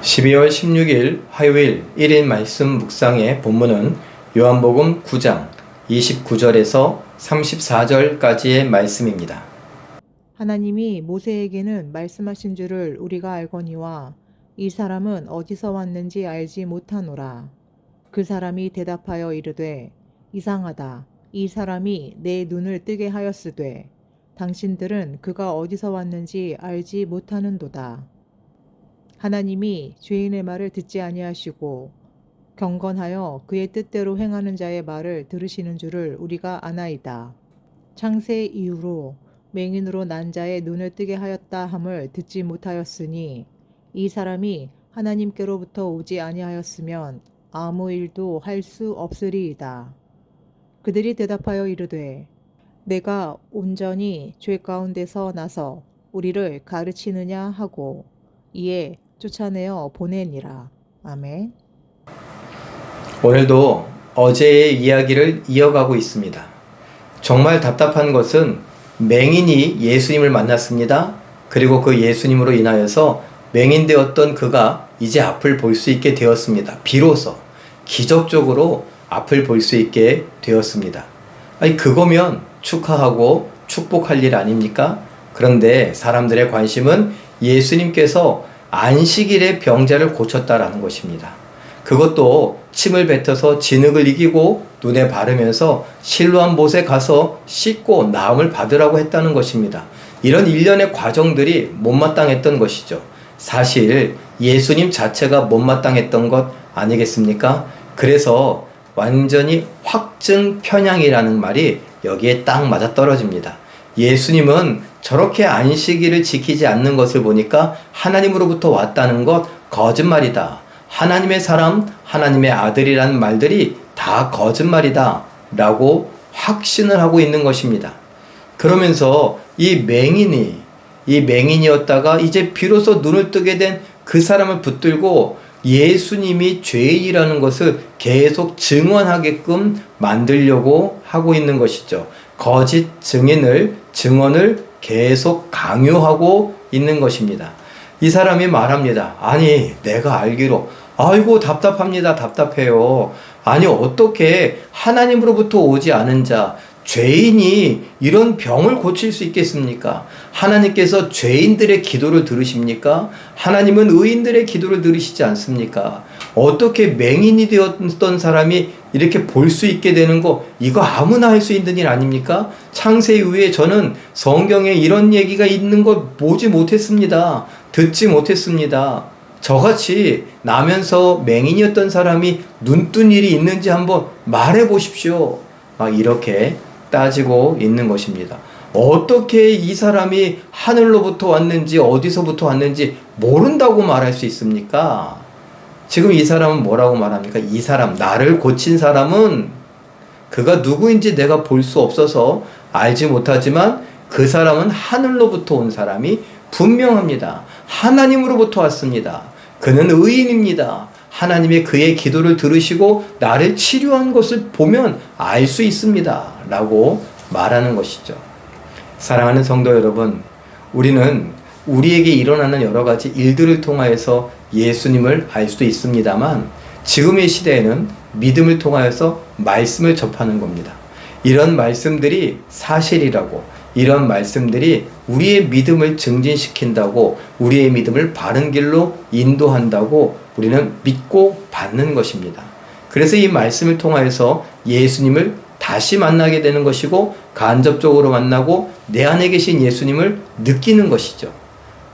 12월 16일 화요일 1일 말씀 묵상의 본문은 요한복음 9장 29절에서 34절까지의 말씀입니다. 하나님이 모세에게는 말씀하신 줄을 우리가 알거니와 이 사람은 어디서 왔는지 알지 못하노라. 그 사람이 대답하여 이르되 이상하다. 이 사람이 내 눈을 뜨게 하였으되 당신들은 그가 어디서 왔는지 알지 못하는도다. 하나님이 죄인의 말을 듣지 아니하시고 경건하여 그의 뜻대로 행하는 자의 말을 들으시는 줄을 우리가 아나이다. 창세 이후로 맹인으로 난 자의 눈을 뜨게 하였다 함을 듣지 못하였으니 이 사람이 하나님께로부터 오지 아니하였으면 아무 일도 할 수 없으리이다. 그들이 대답하여 이르되 내가 온전히 죄 가운데서 나서 우리를 가르치느냐 하고 이에 쫓아내어 보내니라. 아멘. 오늘도 어제의 이야기를 이어가고 있습니다. 정말 답답한 것은 맹인이 예수님을 만났습니다. 그리고 그 예수님으로 인하여서 맹인되었던 그가 이제 앞을 볼 수 있게 되었습니다. 비로소 기적적으로 앞을 볼 수 있게 되었습니다. 아니, 그거면 축하하고 축복할 일 아닙니까? 그런데 사람들의 관심은 예수님께서 안식일에 병자를 고쳤다라는 것입니다. 그것도 침을 뱉어서 진흙을 이기고 눈에 바르면서 실로암 못에 가서 씻고 나음을 받으라고 했다는 것입니다. 이런 일련의 과정들이 못마땅했던 것이죠. 사실 예수님 자체가 못마땅했던 것 아니겠습니까? 그래서 완전히 확증 편향이라는 말이 여기에 딱 맞아떨어집니다. 예수님은 저렇게 안식일을 지키지 않는 것을 보니까 하나님으로부터 왔다는 것 거짓말이다. 하나님의 사람, 하나님의 아들이라는 말들이 다 거짓말이다 라고 확신을 하고 있는 것입니다. 그러면서 이 맹인이었다가 이제 비로소 눈을 뜨게 된 그 사람을 붙들고 예수님이 죄인이라는 것을 계속 증언하게끔 만들려고 하고 있는 것이죠. 거짓 증언을 계속 강요하고 있는 것입니다. 이 사람이 말합니다. 아니, 내가 알기로 아이고 답답합니다. 답답해요. 아니, 어떻게 하나님으로부터 오지 않은 자 죄인이 이런 병을 고칠 수 있겠습니까? 하나님께서 죄인들의 기도를 들으십니까? 하나님은 의인들의 기도를 들으시지 않습니까? 어떻게 맹인이 되었던 사람이 이렇게 볼 수 있게 되는 거, 이거 아무나 할 수 있는 일 아닙니까? 창세 이후에 저는 성경에 이런 얘기가 있는 거 보지 못했습니다. 듣지 못했습니다. 저같이 나면서 맹인이었던 사람이 눈뜬 일이 있는지 한번 말해 보십시오. 막 이렇게 따지고 있는 것입니다. 어떻게 이 사람이 하늘로부터 왔는지 어디서부터 왔는지 모른다고 말할 수 있습니까? 지금 이 사람은 뭐라고 말합니까? 이 사람, 나를 고친 사람은 그가 누구인지 내가 볼 수 없어서 알지 못하지만 그 사람은 하늘로부터 온 사람이 분명합니다. 하나님으로부터 왔습니다. 그는 의인입니다. 하나님의 그의 기도를 들으시고 나를 치료한 것을 보면 알 수 있습니다. 라고 말하는 것이죠. 사랑하는 성도 여러분, 우리는 우리에게 일어나는 여러 가지 일들을 통하여서 예수님을 알 수도 있습니다만 지금의 시대에는 믿음을 통하여서 말씀을 접하는 겁니다. 이런 말씀들이 사실이라고, 이런 말씀들이 우리의 믿음을 증진시킨다고, 우리의 믿음을 바른 길로 인도한다고 우리는 믿고 받는 것입니다. 그래서 이 말씀을 통하여서 예수님을 다시 만나게 되는 것이고 간접적으로 만나고 내 안에 계신 예수님을 느끼는 것이죠.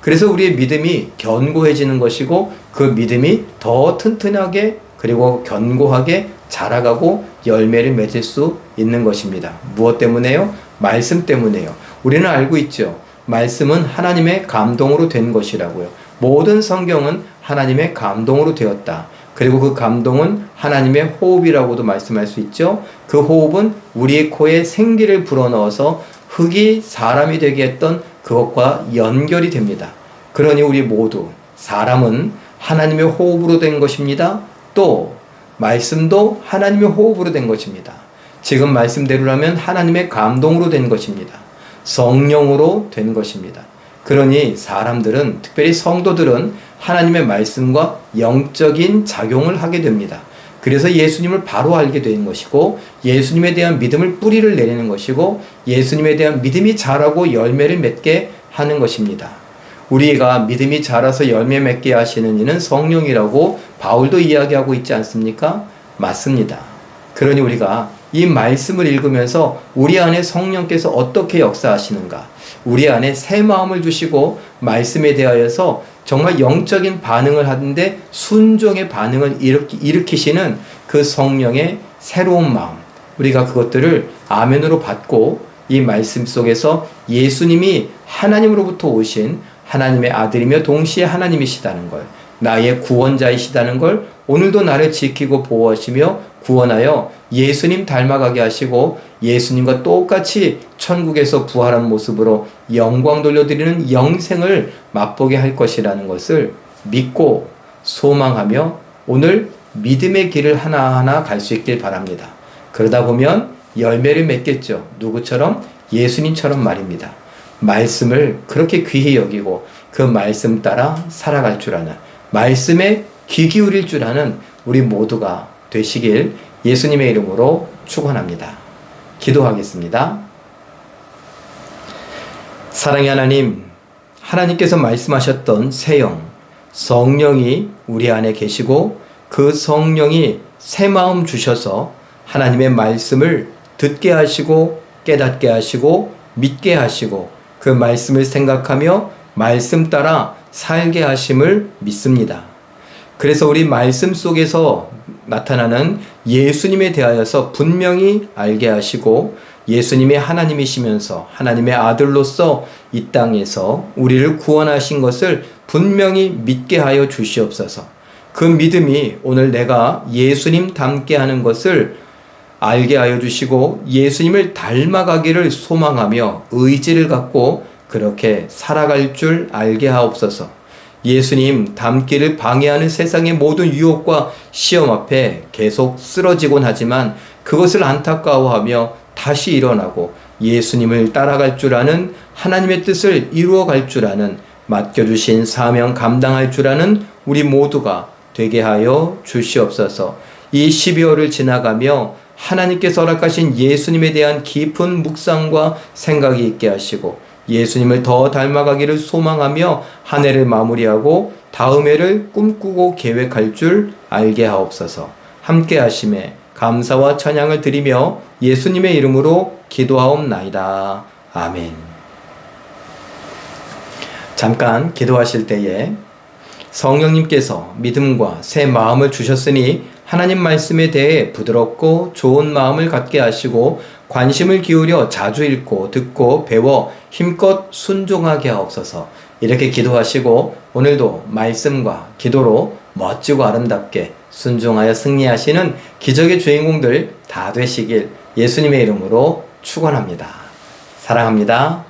그래서 우리의 믿음이 견고해지는 것이고 그 믿음이 더 튼튼하게 그리고 견고하게 자라가고 열매를 맺을 수 있는 것입니다. 무엇 때문에요? 말씀 때문에요. 우리는 알고 있죠. 말씀은 하나님의 감동으로 된 것이라고요. 모든 성경은 하나님의 감동으로 되었다. 그리고 그 감동은 하나님의 호흡이라고도 말씀할 수 있죠. 그 호흡은 우리의 코에 생기를 불어넣어서 흙이 사람이 되게 했던 그것과 연결이 됩니다. 그러니 우리 모두 사람은 하나님의 호흡으로 된 것입니다. 또 말씀도 하나님의 호흡으로 된 것입니다. 지금 말씀대로라면 하나님의 감동으로 된 것입니다. 성령으로 된 것입니다. 그러니 사람들은, 특별히 성도들은 하나님의 말씀과 영적인 작용을 하게 됩니다. 그래서 예수님을 바로 알게 되는 것이고, 예수님에 대한 믿음을 뿌리를 내리는 것이고, 예수님에 대한 믿음이 자라고 열매를 맺게 하는 것입니다. 우리가 믿음이 자라서 열매 맺게 하시는 이는 성령이라고 바울도 이야기하고 있지 않습니까? 맞습니다. 그러니 우리가 이 말씀을 읽으면서 우리 안에 성령께서 어떻게 역사하시는가, 우리 안에 새 마음을 주시고 말씀에 대하여서 정말 영적인 반응을 하는데 순종의 반응을 일으키시는 그 성령의 새로운 마음, 우리가 그것들을 아멘으로 받고 이 말씀 속에서 예수님이 하나님으로부터 오신 하나님의 아들이며 동시에 하나님이시다는 걸, 나의 구원자이시다는 걸, 오늘도 나를 지키고 보호하시며 구원하여 예수님 닮아가게 하시고 예수님과 똑같이 천국에서 부활한 모습으로 영광 돌려드리는 영생을 맛보게 할 것이라는 것을 믿고 소망하며 오늘 믿음의 길을 하나하나 갈 수 있길 바랍니다. 그러다 보면 열매를 맺겠죠. 누구처럼? 예수님처럼 말입니다. 말씀을 그렇게 귀히 여기고 그 말씀 따라 살아갈 줄 아는, 말씀에 귀 기울일 줄 아는 우리 모두가 되시길 예수님의 이름으로 축원합니다. 기도하겠습니다. 사랑의 하나님, 하나님께서 말씀하셨던 새 영, 성령이 우리 안에 계시고 그 성령이 새 마음 주셔서 하나님의 말씀을 듣게 하시고 깨닫게 하시고 믿게 하시고 그 말씀을 생각하며 말씀 따라 살게 하심을 믿습니다. 그래서 우리 말씀 속에서 나타나는 예수님에 대하여서 분명히 알게 하시고 예수님이 하나님이시면서 하나님의 아들로서 이 땅에서 우리를 구원하신 것을 분명히 믿게 하여 주시옵소서. 그 믿음이 오늘 내가 예수님 닮게 하는 것을 알게 하여 주시고 예수님을 닮아가기를 소망하며 의지를 갖고 그렇게 살아갈 줄 알게 하옵소서. 예수님 닮기를 방해하는 세상의 모든 유혹과 시험 앞에 계속 쓰러지곤 하지만 그것을 안타까워하며 다시 일어나고 예수님을 따라갈 줄 아는, 하나님의 뜻을 이루어갈 줄 아는, 맡겨주신 사명 감당할 줄 아는 우리 모두가 되게 하여 주시옵소서. 이 12월을 지나가며 하나님께서 허락하신 예수님에 대한 깊은 묵상과 생각이 있게 하시고 예수님을 더 닮아가기를 소망하며 한 해를 마무리하고 다음 해를 꿈꾸고 계획할 줄 알게 하옵소서. 함께 하심에 감사와 찬양을 드리며 예수님의 이름으로 기도하옵나이다. 아멘. 잠깐 기도하실 때에 성령님께서 믿음과 새 마음을 주셨으니 하나님 말씀에 대해 부드럽고 좋은 마음을 갖게 하시고 관심을 기울여 자주 읽고 듣고 배워 힘껏 순종하게 하옵소서. 이렇게 기도하시고 오늘도 말씀과 기도로 멋지고 아름답게 순종하여 승리하시는 기적의 주인공들 다 되시길 예수님의 이름으로 축원합니다. 사랑합니다.